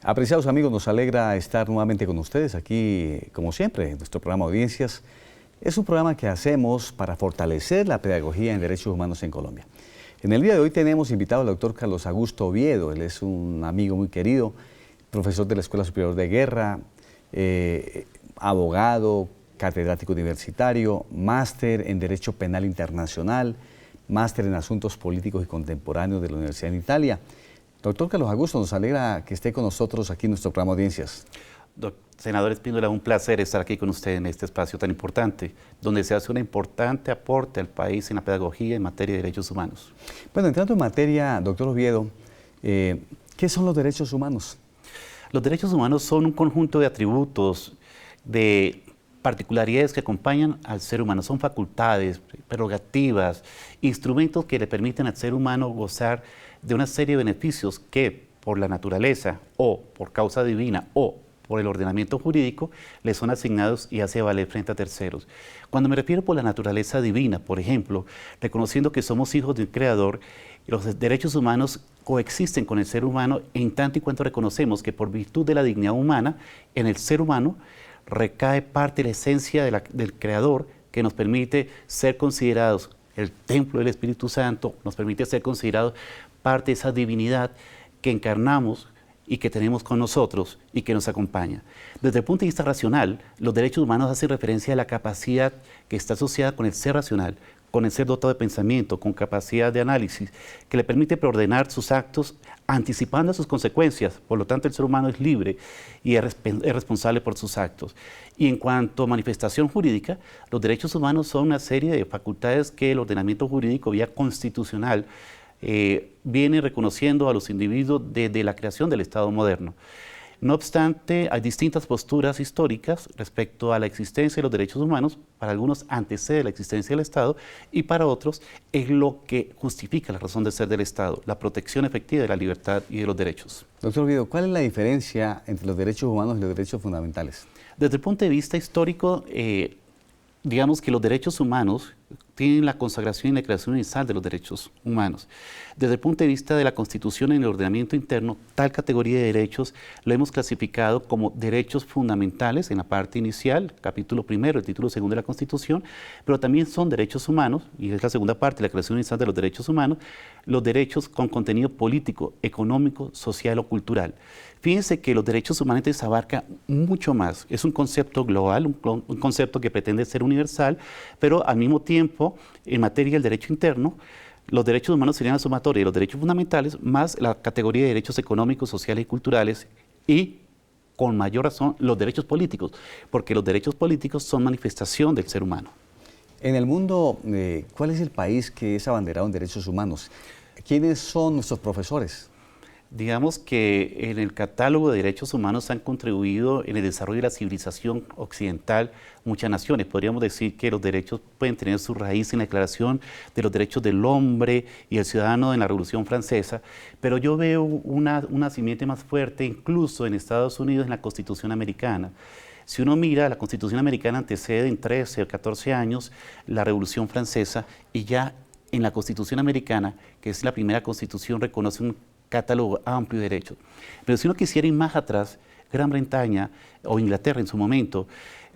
Apreciados amigos, nos alegra estar nuevamente con ustedes aquí, como siempre, en nuestro programa Audiencias. Es un programa que hacemos para fortalecer la pedagogía en derechos humanos en Colombia. En el día de hoy tenemos invitado al doctor Carlos Augusto Oviedo. Él es un amigo muy querido, profesor de la Escuela Superior de Guerra, abogado, catedrático universitario, máster en Derecho Penal Internacional, máster en Asuntos Políticos y Contemporáneos de la Universidad de Italia. Doctor Carlos Augusto, nos alegra que esté con nosotros aquí en nuestro programa Audiencias. Senador Espíndola, un placer estar aquí con usted en este espacio tan importante, donde se hace un importante aporte al país en la pedagogía en materia de derechos humanos. Bueno, entrando en materia, doctor Oviedo, ¿qué son los derechos humanos? Los derechos humanos son un conjunto de atributos, de particularidades que acompañan al ser humano. Son facultades, prerrogativas, instrumentos que le permiten al ser humano gozar de una serie de beneficios que por la naturaleza o por causa divina o por el ordenamiento jurídico le son asignados y hace valer frente a terceros. Cuando me refiero por la naturaleza divina, por ejemplo, reconociendo que somos hijos de un creador, los derechos humanos coexisten con el ser humano en tanto y cuanto reconocemos que por virtud de la dignidad humana, en el ser humano recae parte de la esencia del creador que nos permite ser considerados el templo del Espíritu Santo, nos permite ser considerados parte de esa divinidad que encarnamos y que tenemos con nosotros y que nos acompaña. Desde el punto de vista racional, los derechos humanos hacen referencia a la capacidad que está asociada con el ser racional, con el ser dotado de pensamiento, con capacidad de análisis, que le permite preordenar sus actos anticipando sus consecuencias. Por lo tanto, el ser humano es libre y es responsable por sus actos. Y en cuanto a manifestación jurídica, los derechos humanos son una serie de facultades que el ordenamiento jurídico vía constitucional viene reconociendo a los individuos desde la creación del Estado moderno. No obstante, hay distintas posturas históricas respecto a la existencia de los derechos humanos. Para algunos antecede la existencia del Estado y para otros es lo que justifica la razón de ser del Estado, la protección efectiva de la libertad y de los derechos. Doctor Oviedo, ¿cuál es la diferencia entre los derechos humanos y los derechos fundamentales? Desde el punto de vista histórico, digamos que los derechos humanos tienen la consagración y la Declaración Universal de los Derechos Humanos. Desde el punto de vista de la Constitución en el ordenamiento interno, tal categoría de derechos lo hemos clasificado como derechos fundamentales en la parte inicial, capítulo primero, el título segundo de la Constitución, pero también son derechos humanos, y es la segunda parte, la Declaración Universal de los Derechos Humanos, los derechos con contenido político, económico, social o cultural. Fíjense que los derechos humanos abarca mucho más. Es un concepto global, un concepto que pretende ser universal, pero al mismo tiempo, en materia del derecho interno, los derechos humanos serían la sumatoria de los derechos fundamentales más la categoría de derechos económicos, sociales y culturales y, con mayor razón, los derechos políticos, porque los derechos políticos son manifestación del ser humano. En el mundo, ¿cuál es el país que es abanderado en derechos humanos? ¿Quiénes son nuestros profesores? Digamos que en el catálogo de derechos humanos han contribuido en el desarrollo de la civilización occidental muchas naciones. Podríamos decir que los derechos pueden tener su raíz en la Declaración de los Derechos del Hombre y el Ciudadano en la Revolución Francesa, pero yo veo una simiente más fuerte incluso en Estados Unidos en la Constitución Americana. Si uno mira, la Constitución Americana antecede en 13 o 14 años la Revolución Francesa y ya en la Constitución Americana, que es la primera constitución, reconoce un catálogo amplio de derechos. Pero si uno quisiera ir más atrás, Gran Bretaña o Inglaterra en su momento,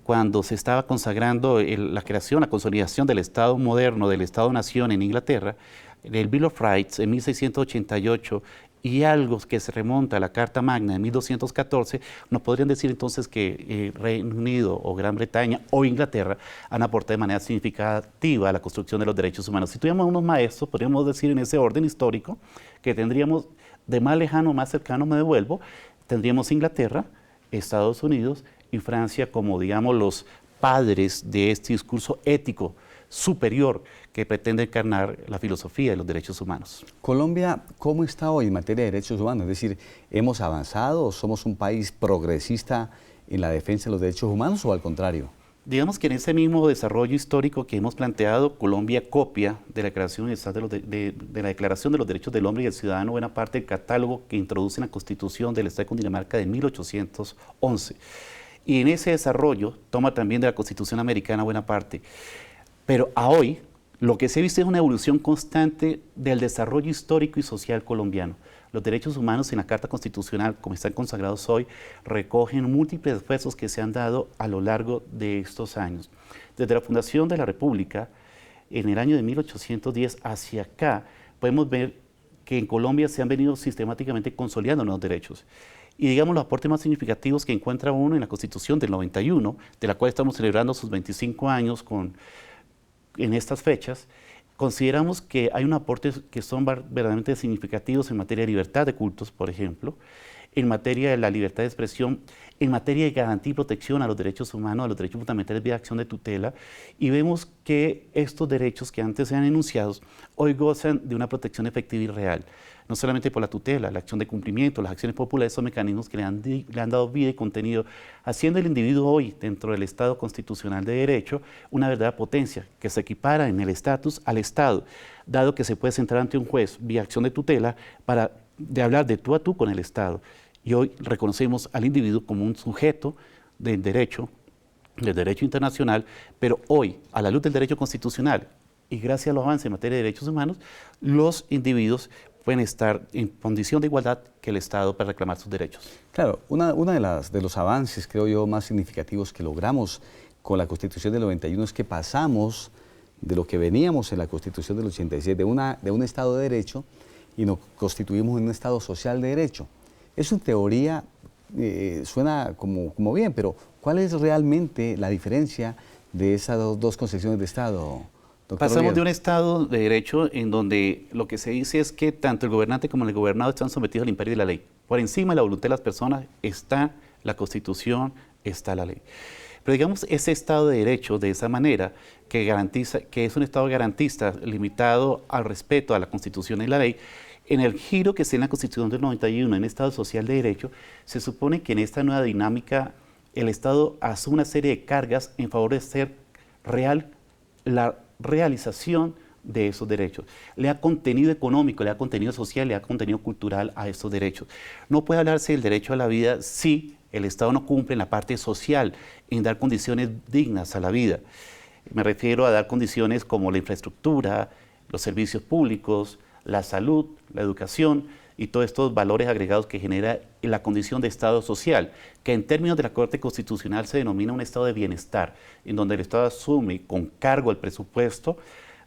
cuando se estaba consagrando la creación, la consolidación del Estado moderno, del Estado-nación en Inglaterra, el Bill of Rights en 1688 y algo que se remonta a la Carta Magna de 1214, nos podrían decir entonces que Reino Unido o Gran Bretaña o Inglaterra han aportado de manera significativa a la construcción de los derechos humanos. Si tuviéramos unos maestros, podríamos decir en ese orden histórico que tendríamos de más lejano, más cercano, me devuelvo, tendríamos Inglaterra, Estados Unidos y Francia como, digamos, los padres de este discurso ético superior que pretende encarnar la filosofía de los derechos humanos. Colombia, ¿cómo está hoy en materia de derechos humanos? Es decir, ¿hemos avanzado o somos un país progresista en la defensa de los derechos humanos o al contrario? Digamos que en ese mismo desarrollo histórico que hemos planteado, Colombia copia de la Declaración Universal de la Declaración de los Derechos del Hombre y del Ciudadano buena parte del catálogo que introduce en la Constitución del Estado de Cundinamarca de 1811. Y en ese desarrollo toma también de la Constitución Americana buena parte. Pero a hoy, lo que se ha visto es una evolución constante del desarrollo histórico y social colombiano. Los derechos humanos en la Carta Constitucional, como están consagrados hoy, recogen múltiples esfuerzos que se han dado a lo largo de estos años. Desde la fundación de la República, en el año de 1810 hacia acá, podemos ver que en Colombia se han venido sistemáticamente consolidando los derechos. Y digamos los aportes más significativos que encuentra uno en la Constitución del 91, de la cual estamos celebrando sus 25 años en estas fechas, consideramos que hay unos aportes que son verdaderamente significativos en materia de libertad de cultos, por ejemplo, en materia de la libertad de expresión, en materia de garantía y protección a los derechos humanos, a los derechos fundamentales de acción de tutela, y vemos que estos derechos que antes eran enunciados hoy gozan de una protección efectiva y real, no solamente por la tutela, la acción de cumplimiento, las acciones populares, esos mecanismos que le han dado vida y contenido, haciendo el individuo hoy, dentro del Estado constitucional de derecho, una verdadera potencia que se equipara en el estatus al Estado, dado que se puede sentar ante un juez vía acción de tutela para hablar de tú a tú con el Estado. Y hoy reconocemos al individuo como un sujeto del derecho internacional, pero hoy, a la luz del derecho constitucional y gracias a los avances en materia de derechos humanos, los individuos pueden estar en condición de igualdad que el Estado para reclamar sus derechos. Claro, una de los avances, creo yo, más significativos que logramos con la Constitución del 91 es que pasamos de lo que veníamos en la Constitución del 86, de un Estado de Derecho, y nos constituimos en un Estado social de derecho. Eso en teoría suena como bien, pero ¿cuál es realmente la diferencia de esas dos concepciones de Estado, doctor Pasamos Oviedo? de un Estado de derecho en donde lo que se dice es que tanto el gobernante como el gobernado están sometidos al imperio de la ley. Por encima de la voluntad de las personas está la Constitución, está la ley. Pero digamos, ese Estado de Derecho, de esa manera, que es un Estado garantista, limitado al respeto a la Constitución y la ley, en el giro que se en la Constitución del 91, en Estado social de Derecho, se supone que en esta nueva dinámica el Estado asume una serie de cargas en favor de hacer real la realización de esos derechos. Le da contenido económico, le da contenido social, le da contenido cultural a esos derechos. No puede hablarse del derecho a la vida si el Estado no cumple en la parte social, en dar condiciones dignas a la vida. Me refiero a dar condiciones como la infraestructura, los servicios públicos, la salud, la educación y todos estos valores agregados que genera la condición de Estado social, que en términos de la Corte Constitucional se denomina un estado de bienestar, en donde el Estado asume con cargo al presupuesto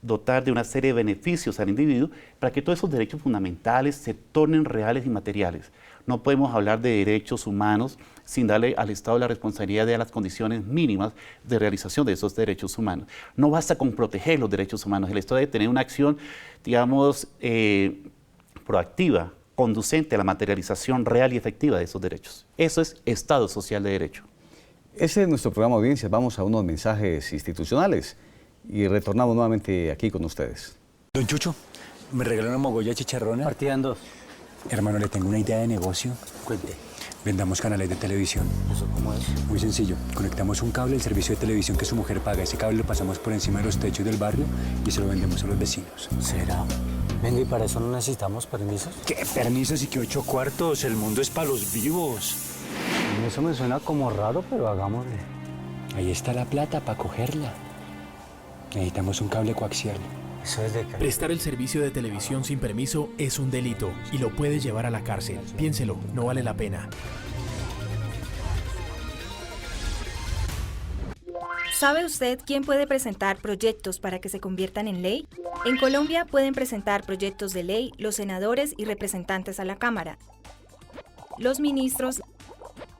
dotar de una serie de beneficios al individuo para que todos esos derechos fundamentales se tornen reales y materiales. No podemos hablar de derechos humanos sin darle al Estado la responsabilidad de las condiciones mínimas de realización de esos derechos humanos. No basta con proteger los derechos humanos, el Estado debe tener una acción, digamos, proactiva, conducente a la materialización real y efectiva de esos derechos. Eso es Estado social de derecho. Ese es nuestro programa de audiencias. Vamos a unos mensajes institucionales y retornamos nuevamente aquí con ustedes. Don Chucho, ¿me regaló una mogolla chicharrona? Partida en dos. Hermano, le tengo una idea de negocio. Cuente. Vendamos canales de televisión. ¿Eso cómo es? Muy sencillo. Conectamos un cable al servicio de televisión que su mujer paga. Ese cable lo pasamos por encima de los techos del barrio y se lo vendemos a los vecinos. ¿Será? Venga, ¿y para eso no necesitamos permisos? ¿Qué permisos y qué 8 cuartos? El mundo es para los vivos. Eso me suena como raro, pero hagámosle. Ahí está la plata para cogerla. Necesitamos un cable coaxial. Eso es de que... Prestar el servicio de televisión sin permiso es un delito y lo puede llevar a la cárcel. Piénselo, no vale la pena. ¿Sabe usted quién puede presentar proyectos para que se conviertan en ley? En Colombia pueden presentar proyectos de ley los senadores y representantes a la Cámara, los ministros,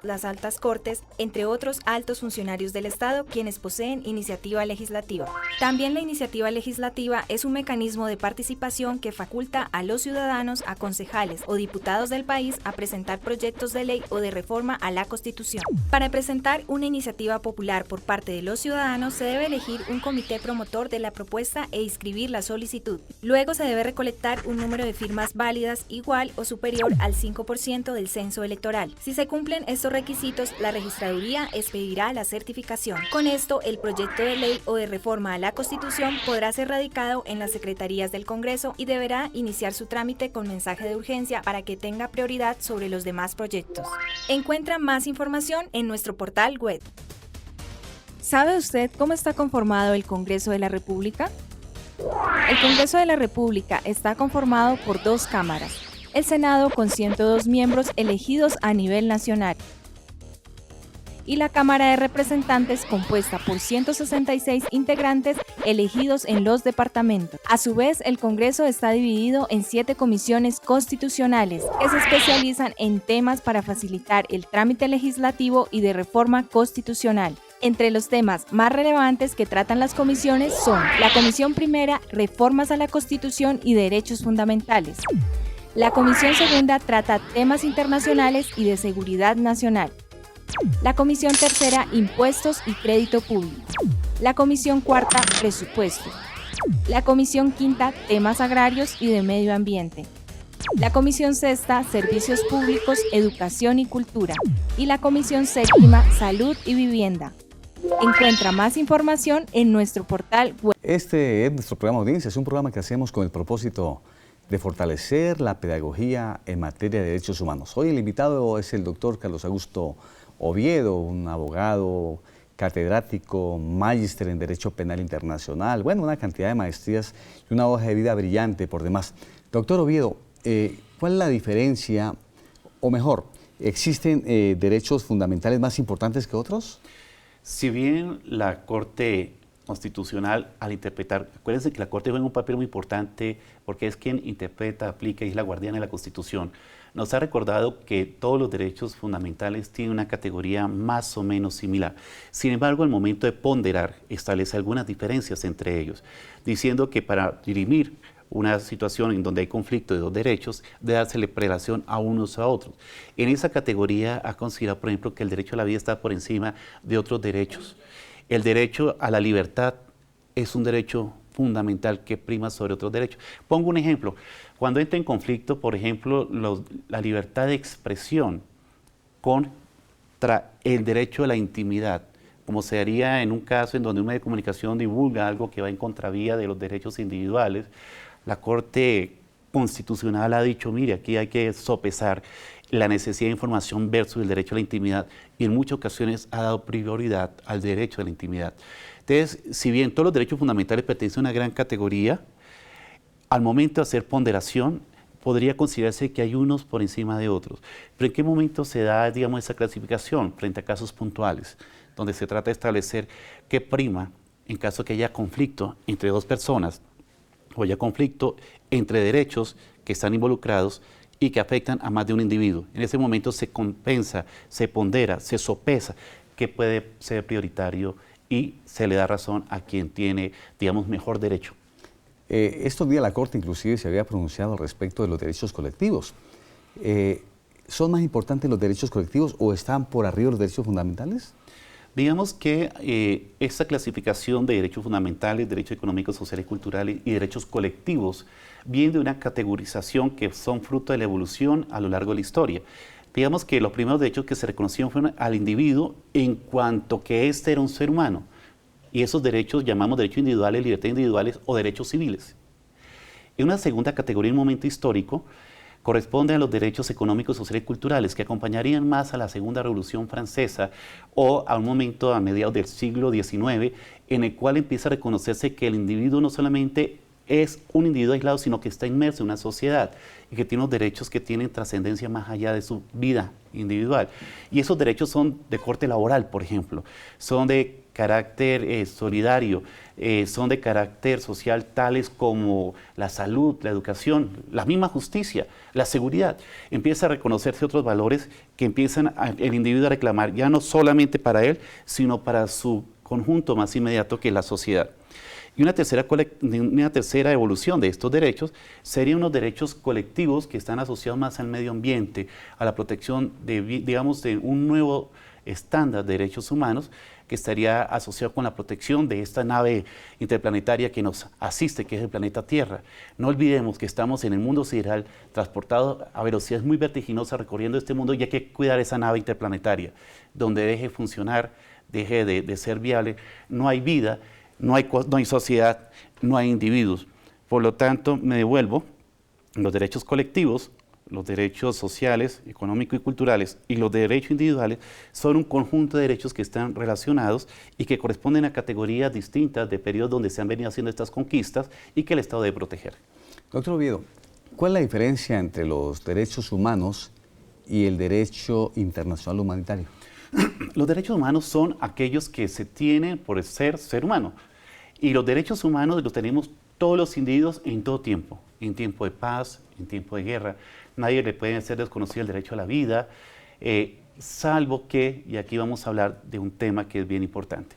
las altas cortes, entre otros altos funcionarios del Estado quienes poseen iniciativa legislativa. También la iniciativa legislativa es un mecanismo de participación que faculta a los ciudadanos, a concejales o diputados del país a presentar proyectos de ley o de reforma a la Constitución. Para presentar una iniciativa popular por parte de los ciudadanos se debe elegir un comité promotor de la propuesta e inscribir la solicitud. Luego se debe recolectar un número de firmas válidas igual o superior al 5% del censo electoral. Si se cumplen estos requisitos, la registraduría expedirá la certificación. Con esto, el proyecto de ley o de reforma a la Constitución podrá ser radicado en las secretarías del Congreso y deberá iniciar su trámite con mensaje de urgencia para que tenga prioridad sobre los demás proyectos. Encuentra más información en nuestro portal web. ¿Sabe usted cómo está conformado el Congreso de la República? El Congreso de la República está conformado por 2 cámaras, el Senado con 102 miembros elegidos a nivel nacional y la Cámara de Representantes compuesta por 166 integrantes elegidos en los departamentos. A su vez, el Congreso está dividido en 7 comisiones constitucionales que se especializan en temas para facilitar el trámite legislativo y de reforma constitucional. Entre los temas más relevantes que tratan las comisiones son la Comisión Primera, Reformas a la Constitución y Derechos Fundamentales. La Comisión Segunda trata temas internacionales y de seguridad nacional. La Comisión Tercera, Impuestos y Crédito Público. La Comisión Cuarta, Presupuesto. La Comisión Quinta, Temas Agrarios y de Medio Ambiente. La Comisión Sexta, Servicios Públicos, Educación y Cultura. Y la Comisión Séptima, Salud y Vivienda. Encuentra más información en nuestro portal web. Este es nuestro programa de audiencia, es un programa que hacemos con el propósito de fortalecer la pedagogía en materia de derechos humanos. Hoy el invitado es el doctor Carlos Augusto Oviedo, un abogado, catedrático, magíster en Derecho Penal Internacional, bueno, una cantidad de maestrías y una hoja de vida brillante por demás. Doctor Oviedo, ¿cuál es la diferencia, o mejor, existen derechos fundamentales más importantes que otros? Si bien la Corte Constitucional, al interpretar, acuérdense que la Corte juega un papel muy importante porque es quien interpreta, aplica y es la guardiana de la Constitución. Nos ha recordado que todos los derechos fundamentales tienen una categoría más o menos similar. Sin embargo, al momento de ponderar, establece algunas diferencias entre ellos, diciendo que para dirimir una situación en donde hay conflicto de dos derechos, debe dársele prelación a unos a otros. En esa categoría ha considerado, por ejemplo, que el derecho a la vida está por encima de otros derechos. El derecho a la libertad es un derecho fundamental que prima sobre otros derechos. Pongo un ejemplo. Cuando entra en conflicto, por ejemplo, la libertad de expresión contra el derecho a la intimidad, como se haría en un caso en donde un medio de comunicación divulga algo que va en contravía de los derechos individuales, la Corte Constitucional ha dicho, mire, aquí hay que sopesar la necesidad de información versus el derecho a la intimidad, y en muchas ocasiones ha dado prioridad al derecho a la intimidad. Entonces, si bien todos los derechos fundamentales pertenecen a una gran categoría, al momento de hacer ponderación, podría considerarse que hay unos por encima de otros. Pero ¿en qué momento se da, digamos, esa clasificación frente a casos puntuales, donde se trata de establecer qué prima en caso que haya conflicto entre dos personas o haya conflicto entre derechos que están involucrados y que afectan a más de un individuo? En ese momento se compensa, se pondera, se sopesa qué puede ser prioritario y se le da razón a quien tiene, digamos, mejor derecho. Estos días la Corte inclusive se había pronunciado al respecto de los derechos colectivos. ¿Son más importantes los derechos colectivos o están por arriba los derechos fundamentales? Digamos que esta clasificación de derechos fundamentales, derechos económicos, sociales, culturales y derechos colectivos viene de una categorización que son fruto de la evolución a lo largo de la historia. Digamos que los primeros derechos que se reconocieron fueron al individuo en cuanto que éste era un ser humano. Y esos derechos llamamos derechos individuales, libertades individuales o derechos civiles. En una segunda categoría, en un momento histórico, corresponde a los derechos económicos, sociales y culturales, que acompañarían más a la Segunda Revolución Francesa o a un momento a mediados del siglo XIX, en el cual empieza a reconocerse que el individuo no solamente es un individuo aislado, sino que está inmerso en una sociedad y que tiene unos derechos que tienen trascendencia más allá de su vida individual. Y esos derechos son de corte laboral, por ejemplo, son de carácter solidario, son de carácter social, tales como la salud, la educación, la misma justicia, la seguridad. Empieza a reconocerse otros valores que empiezan el individuo a reclamar, ya no solamente para él, sino para su conjunto más inmediato, que es la sociedad. Y una tercera evolución de estos derechos serían unos derechos colectivos que están asociados más al medio ambiente, a la protección de, digamos, de un nuevo estándar de derechos humanos que estaría asociado con la protección de esta nave interplanetaria que nos asiste, que es el planeta Tierra. No olvidemos que estamos en el mundo sideral, transportados a velocidades muy vertiginosas recorriendo este mundo, y hay que cuidar esa nave interplanetaria, donde deje funcionar, deje de ser viable. No hay vida, no hay sociedad, no hay individuos. Por lo tanto, me devuelvo, los derechos colectivos, los derechos sociales, económicos y culturales y los derechos individuales son un conjunto de derechos que están relacionados y que corresponden a categorías distintas de periodos donde se han venido haciendo estas conquistas y que el Estado debe proteger. Doctor Oviedo, ¿Cuál es la diferencia entre los derechos humanos y el derecho internacional humanitario? Los derechos humanos son aquellos que se tienen por ser humano. Y los derechos humanos los tenemos todos los individuos en todo tiempo. En tiempo de paz, en tiempo de guerra. Nadie le puede ser desconocido el derecho a la vida, salvo que, y aquí vamos a hablar de un tema que es bien importante,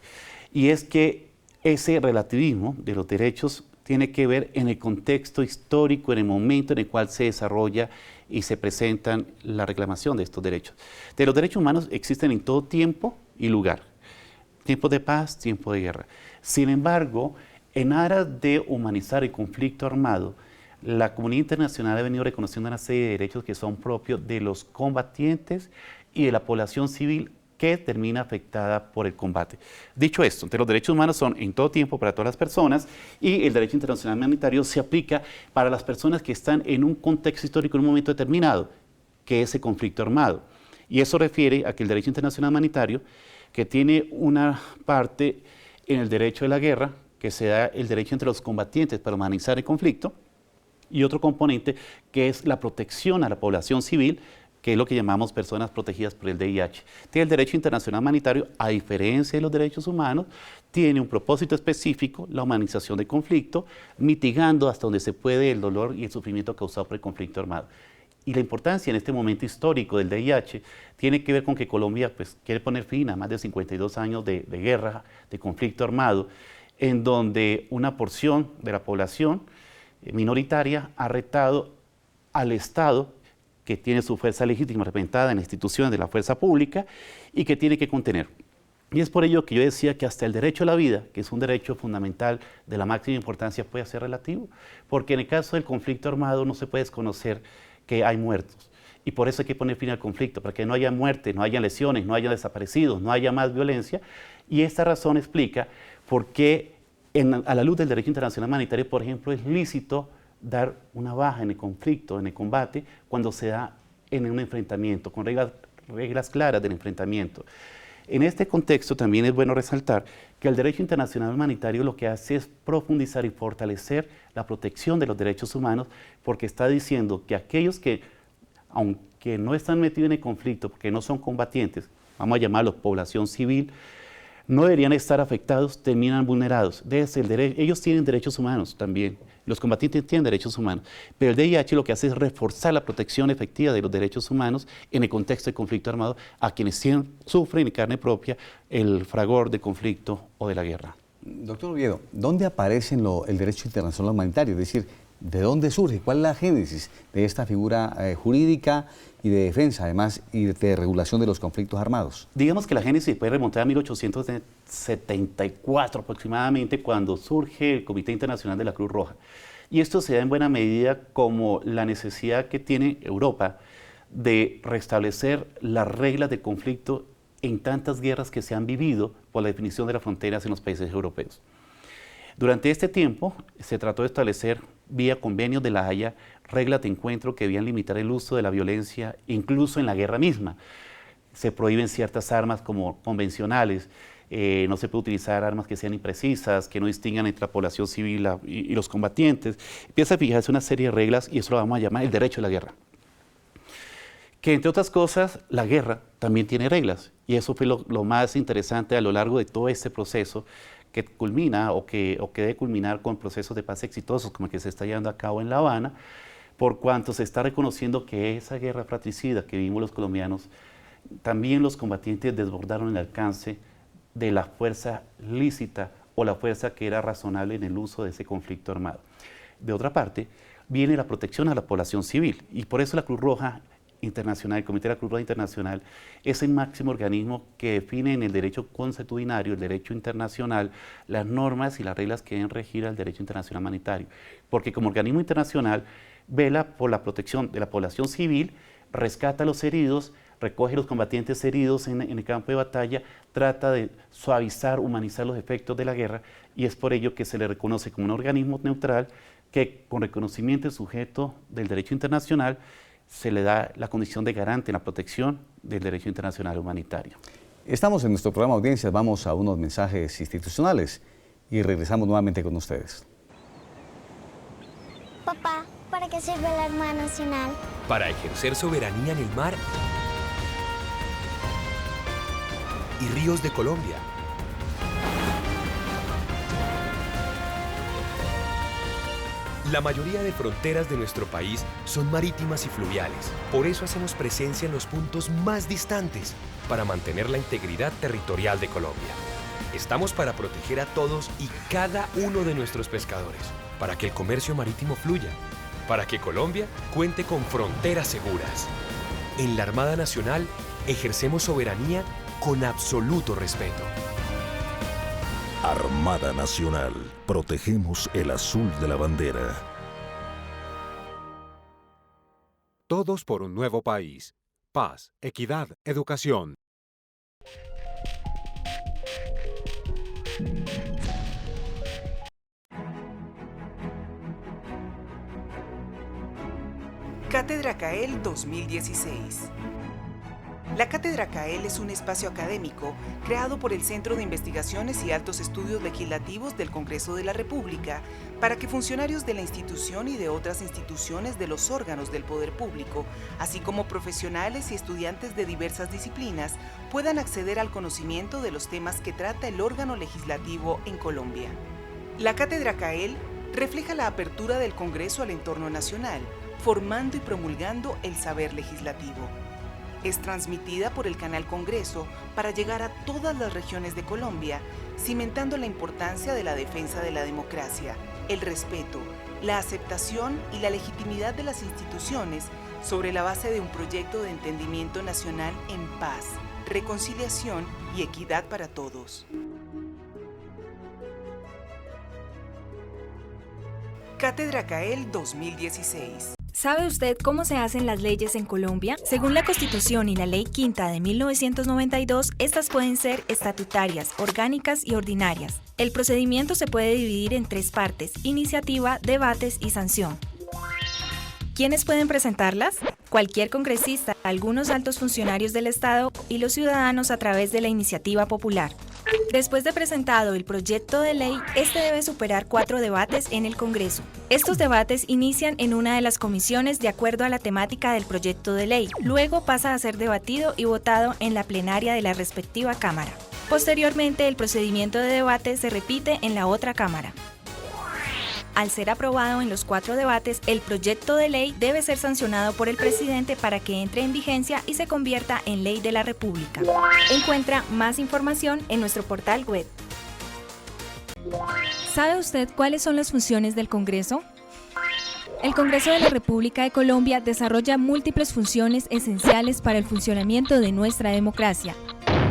y es que ese relativismo de los derechos tiene que ver en el contexto histórico, en el momento en el cual se desarrolla y se presentan la reclamación de estos derechos. De los derechos humanos existen en todo tiempo y lugar. Tiempos de paz, tiempo de guerra. Sin embargo, en aras de humanizar el conflicto armado, la comunidad internacional ha venido reconociendo una serie de derechos que son propios de los combatientes y de la población civil que termina afectada por el combate. Dicho esto, entonces los derechos humanos son en todo tiempo para todas las personas y el derecho internacional humanitario se aplica para las personas que están en un contexto histórico en un momento determinado, que es el conflicto armado. Y eso refiere a que el derecho internacional humanitario, que tiene una parte en el derecho de la guerra, que se da el derecho entre los combatientes para humanizar el conflicto, y otro componente que es la protección a la población civil, que es lo que llamamos personas protegidas por el VIH. El derecho internacional humanitario, a diferencia de los derechos humanos, tiene un propósito específico, la humanización del conflicto, mitigando hasta donde se puede el dolor y el sufrimiento causado por el conflicto armado. Y la importancia en este momento histórico del VIH tiene que ver con que Colombia quiere poner fin a más de 52 años de guerra, de conflicto armado, en donde una porción de la población minoritaria ha retado al Estado, que tiene su fuerza legítima representada en instituciones de la fuerza pública y que tiene que contener. Y es por ello que yo decía que hasta el derecho a la vida, que es un derecho fundamental de la máxima importancia, puede ser relativo, porque en el caso del conflicto armado no se puede desconocer que hay muertos. Y por eso hay que poner fin al conflicto, para que no haya muerte, no haya lesiones, no haya desaparecidos, no haya más violencia. Y esta razón explica por qué a la luz del derecho internacional humanitario, por ejemplo, es lícito dar una baja en el conflicto, en el combate, cuando se da en un enfrentamiento, con reglas claras del enfrentamiento. En este contexto también es bueno resaltar que el derecho internacional humanitario lo que hace es profundizar y fortalecer la protección de los derechos humanos, porque está diciendo que aquellos que, aunque no están metidos en el conflicto, porque no son combatientes, vamos a llamarlos población civil, no deberían estar afectados, terminan vulnerados. Ellos tienen derechos humanos también, los combatientes tienen derechos humanos, pero el VIH lo que hace es reforzar la protección efectiva de los derechos humanos en el contexto del conflicto armado a quienes sufren en carne propia el fragor del conflicto o de la guerra. Doctor Oviedo, ¿dónde aparece el derecho internacional humanitario? Es decir, ¿de dónde surge? ¿Cuál es la génesis de esta figura jurídica y de defensa, además, y de regulación de los conflictos armados? Digamos que la génesis puede remontar a 1874 aproximadamente, cuando surge el Comité Internacional de la Cruz Roja. Y esto se da en buena medida como la necesidad que tiene Europa de restablecer las reglas de conflicto en tantas guerras que se han vivido por la definición de las fronteras en los países europeos. Durante este tiempo se trató de establecer, vía convenios de La Haya, reglas de encuentro que debían limitar el uso de la violencia, incluso en la guerra misma. Se prohíben ciertas armas como convencionales, no se puede utilizar armas que sean imprecisas, que no distingan entre la población civil y los combatientes. Empieza a fijarse una serie de reglas y eso lo vamos a llamar el derecho a la guerra. Que entre otras cosas, la guerra también tiene reglas y eso fue lo más interesante a lo largo de todo este proceso que culmina o que debe culminar con procesos de paz exitosos como el que se está llevando a cabo en La Habana, por cuanto se está reconociendo que esa guerra fratricida que vivimos los colombianos, también los combatientes desbordaron el alcance de la fuerza lícita o la fuerza que era razonable en el uso de ese conflicto armado. De otra parte, viene la protección a la población civil y por eso la Cruz Roja Internacional, el Comité de la Cruz Roja Internacional, es el máximo organismo que define en el derecho consuetudinario, el derecho internacional, las normas y las reglas que deben regir al derecho internacional humanitario. Porque como organismo internacional vela por la protección de la población civil, rescata a los heridos, recoge a los combatientes heridos en el campo de batalla, trata de suavizar, humanizar los efectos de la guerra y es por ello que se le reconoce como un organismo neutral que con reconocimiento sujeto del derecho internacional se le da la condición de garante en la protección del derecho internacional humanitario. Estamos en nuestro programa Audiencias, vamos a unos mensajes institucionales y regresamos nuevamente con ustedes. Papá, ¿Para qué sirve la Armada Nacional? Para ejercer soberanía en el mar y ríos de Colombia. La mayoría de fronteras de nuestro país son marítimas y fluviales. Por eso hacemos presencia en los puntos más distantes para mantener la integridad territorial de Colombia. Estamos para proteger a todos y cada uno de nuestros pescadores, para que el comercio marítimo fluya, para que Colombia cuente con fronteras seguras. En la Armada Nacional ejercemos soberanía con absoluto respeto. Armada Nacional. Protegemos el azul de la bandera. Todos por un nuevo país. Paz, equidad, educación. Cátedra CAEL 2016. La Cátedra CAEL es un espacio académico creado por el Centro de Investigaciones y Altos Estudios Legislativos del Congreso de la República para que funcionarios de la institución y de otras instituciones de los órganos del poder público, así como profesionales y estudiantes de diversas disciplinas, puedan acceder al conocimiento de los temas que trata el órgano legislativo en Colombia. La Cátedra CAEL refleja la apertura del Congreso al entorno nacional, formando y promulgando el saber legislativo. Es transmitida por el canal Congreso para llegar a todas las regiones de Colombia, cimentando la importancia de la defensa de la democracia, el respeto, la aceptación y la legitimidad de las instituciones sobre la base de un proyecto de entendimiento nacional en paz, reconciliación y equidad para todos. Cátedra CAEL 2016. ¿Sabe usted cómo se hacen las leyes en Colombia? Según la Constitución y la Ley Quinta de 1992, estas pueden ser estatutarias, orgánicas y ordinarias. El procedimiento se puede dividir en 3 partes: iniciativa, debates y sanción. ¿Quiénes pueden presentarlas? Cualquier congresista, algunos altos funcionarios del Estado y los ciudadanos a través de la iniciativa popular. Después de presentado el proyecto de ley, este debe superar 4 debates en el Congreso. Estos debates inician en una de las comisiones de acuerdo a la temática del proyecto de ley. Luego pasa a ser debatido y votado en la plenaria de la respectiva Cámara. Posteriormente, el procedimiento de debate se repite en la otra Cámara. Al ser aprobado en los 4 debates, el proyecto de ley debe ser sancionado por el presidente para que entre en vigencia y se convierta en ley de la República. Encuentra más información en nuestro portal web. ¿Sabe usted cuáles son las funciones del Congreso? El Congreso de la República de Colombia desarrolla múltiples funciones esenciales para el funcionamiento de nuestra democracia.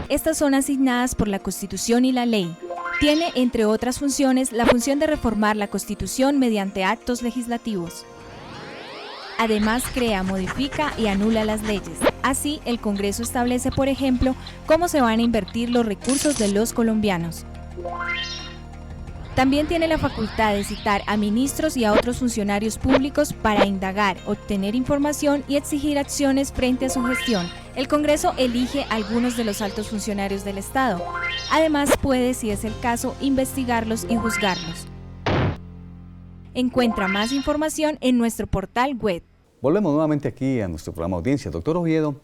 Estas son asignadas por la Constitución y la ley. Tiene, entre otras funciones, la función de reformar la Constitución mediante actos legislativos. Además, crea, modifica y anula las leyes. Así, el Congreso establece, por ejemplo, cómo se van a invertir los recursos de los colombianos. También tiene la facultad de citar a ministros y a otros funcionarios públicos para indagar, obtener información y exigir acciones frente a su gestión. El Congreso elige a algunos de los altos funcionarios del Estado. Además, puede, si es el caso, investigarlos y juzgarlos. Encuentra más información en nuestro portal web. Volvemos nuevamente aquí a nuestro programa Audiencia. Doctor Oviedo,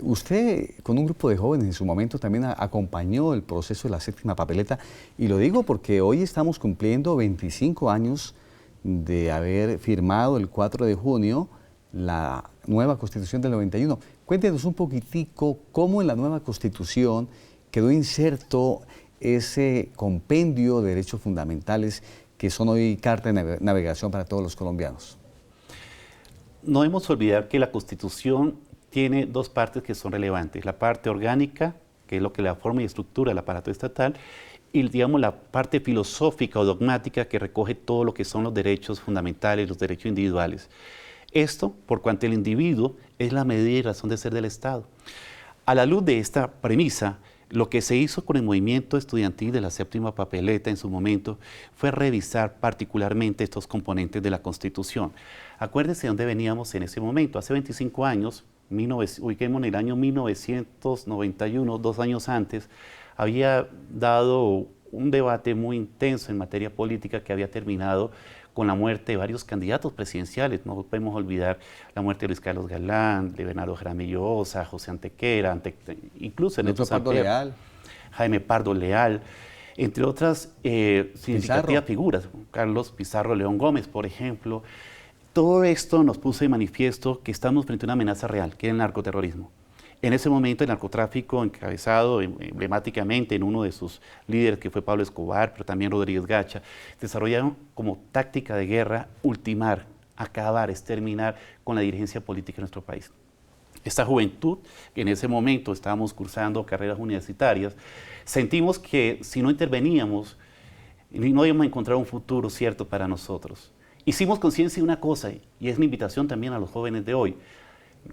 usted con un grupo de jóvenes en su momento también acompañó el proceso de la séptima papeleta, y lo digo porque hoy estamos cumpliendo 25 años de haber firmado el 4 de junio la nueva Constitución del 91. Cuéntenos un poquitico cómo en la nueva Constitución quedó inserto ese compendio de derechos fundamentales que son hoy carta de navegación para todos los colombianos. No debemos olvidar que la Constitución tiene 2 partes que son relevantes: la parte orgánica, que es lo que la forma y estructura el aparato estatal, y digamos la parte filosófica o dogmática que recoge todo lo que son los derechos fundamentales, los derechos individuales. Esto por cuanto el individuo es la medida y razón de ser del Estado. A la luz de esta premisa, lo que se hizo con el movimiento estudiantil de la séptima papeleta en su momento fue revisar particularmente estos componentes de la Constitución. Acuérdense de dónde veníamos en ese momento. Hace 25 años, ubiquemos en el año 1991, 2 años antes, había dado un debate muy intenso en materia política que había terminado con la muerte de varios candidatos presidenciales. No podemos olvidar la muerte de Luis Carlos Galán, de Bernardo Jaramillo Ossa, José Antequera, incluso Ernesto Samper, Jaime Pardo Leal, entre otras significativas figuras, Carlos Pizarro León Gómez, por ejemplo. Todo esto nos puso de manifiesto que estamos frente a una amenaza real, que es el narcoterrorismo. En ese momento el narcotráfico, encabezado emblemáticamente en uno de sus líderes, que fue Pablo Escobar, pero también Rodríguez Gacha, desarrollaron como táctica de guerra ultimar, acabar, exterminar con la dirigencia política de nuestro país. Esta juventud, que en ese momento estábamos cursando carreras universitarias, sentimos que si no interveníamos, no íbamos a encontrar un futuro cierto para nosotros. Hicimos conciencia de una cosa, y es mi invitación también a los jóvenes de hoy.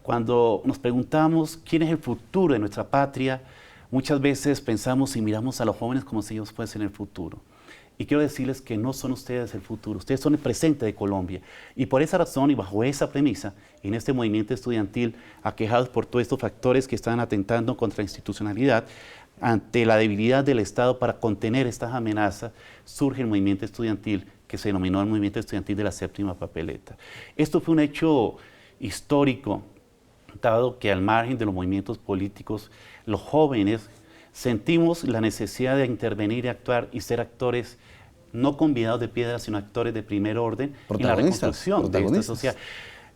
Cuando nos preguntamos quién es el futuro de nuestra patria, muchas veces pensamos y miramos a los jóvenes como si ellos fuesen el futuro. Y quiero decirles que no son ustedes el futuro, ustedes son el presente de Colombia. Y por esa razón y bajo esa premisa, en este movimiento estudiantil, aquejados por todos estos factores que están atentando contra la institucionalidad, ante la debilidad del Estado para contener estas amenazas, surge el movimiento estudiantil, que se denominó el movimiento estudiantil de la séptima papeleta. Esto fue un hecho histórico, dado que al margen de los movimientos políticos, los jóvenes sentimos la necesidad de intervenir y actuar y ser actores no convidados de piedra, sino actores de primer orden en la reconstrucción de esta sociedad.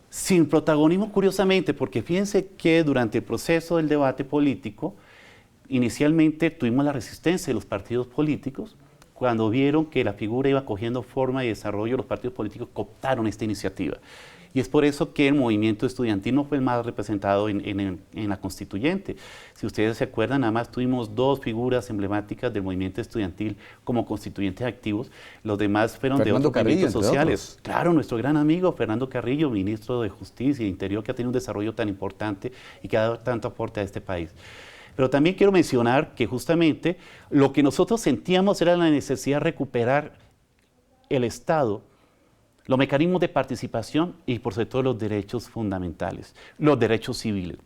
Sin protagonismo, curiosamente, porque fíjense que durante el proceso del debate político, inicialmente tuvimos la resistencia de los partidos políticos. Cuando vieron que la figura iba cogiendo forma y desarrollo, los partidos políticos cooptaron esta iniciativa. Y es por eso que el movimiento estudiantil no fue el más representado en la constituyente. Si ustedes se acuerdan, nada más tuvimos 2 figuras emblemáticas del movimiento estudiantil como constituyentes activos. Los demás fueron de otros movimientos sociales. Claro, nuestro gran amigo Fernando Carrillo, ministro de Justicia y Interior, que ha tenido un desarrollo tan importante y que ha dado tanto aporte a este país. Pero también quiero mencionar que justamente lo que nosotros sentíamos era la necesidad de recuperar el Estado, los mecanismos de participación y por sobre todo los derechos fundamentales, los derechos civiles.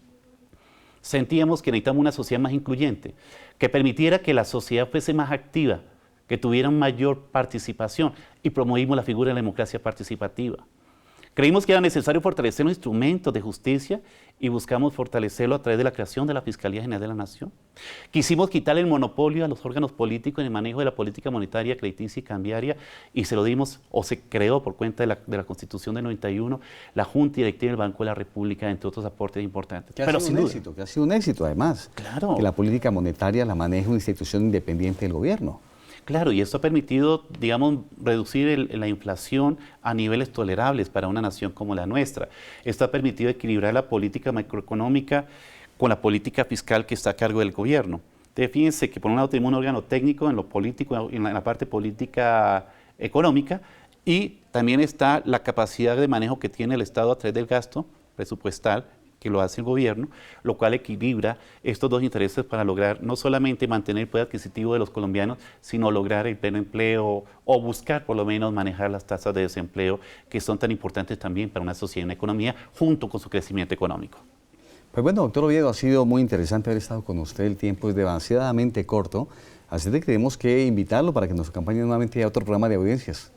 Sentíamos que necesitamos una sociedad más incluyente, que permitiera que la sociedad fuese más activa, que tuviera mayor participación, y promovimos la figura de la democracia participativa. Creímos que era necesario fortalecer los instrumentos de justicia y buscamos fortalecerlo a través de la creación de la Fiscalía General de la Nación. Quisimos quitarle el monopolio a los órganos políticos en el manejo de la política monetaria, crediticia y cambiaria, y se lo dimos, o se creó por cuenta de la Constitución del 91, la Junta Directiva del Banco de la República, entre otros aportes importantes. Que ha sido un éxito además, claro, que la política monetaria la maneje una institución independiente del gobierno. Claro, y esto ha permitido, digamos, reducir la inflación a niveles tolerables para una nación como la nuestra. Esto ha permitido equilibrar la política macroeconómica con la política fiscal que está a cargo del gobierno. Entonces, fíjense que por un lado tenemos un órgano técnico en lo político, en la parte política económica, y también está la capacidad de manejo que tiene el Estado a través del gasto presupuestal, que lo hace el gobierno, lo cual equilibra estos dos intereses para lograr no solamente mantener el poder adquisitivo de los colombianos, sino lograr el pleno empleo o buscar por lo menos manejar las tasas de desempleo que son tan importantes también para una sociedad y una economía junto con su crecimiento económico. Pues bueno, doctor Oviedo, ha sido muy interesante haber estado con usted. El tiempo es demasiadamente corto, así que tenemos que invitarlo para que nos acompañe nuevamente a otro programa de audiencias.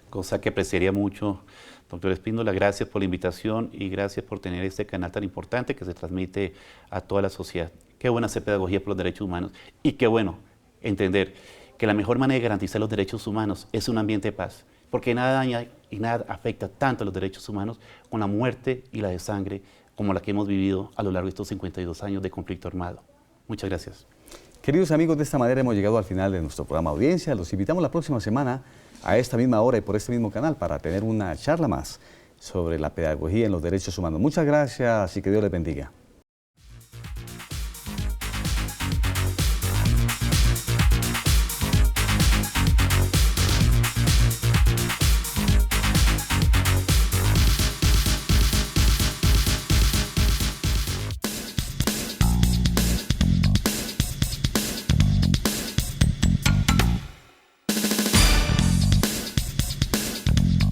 Cosa que apreciaría mucho. Doctor Espíndola, gracias por la invitación y gracias por tener este canal tan importante que se transmite a toda la sociedad. Qué bueno hacer pedagogía por los derechos humanos y qué bueno entender que la mejor manera de garantizar los derechos humanos es un ambiente de paz, porque nada daña y nada afecta tanto a los derechos humanos con la muerte y la de sangre como la que hemos vivido a lo largo de estos 52 años de conflicto armado. Muchas gracias. Queridos amigos, de esta manera hemos llegado al final de nuestro programa Audiencia. Los invitamos la próxima semana a esta misma hora y por este mismo canal para tener una charla más sobre la pedagogía en los derechos humanos. Muchas gracias y que Dios les bendiga.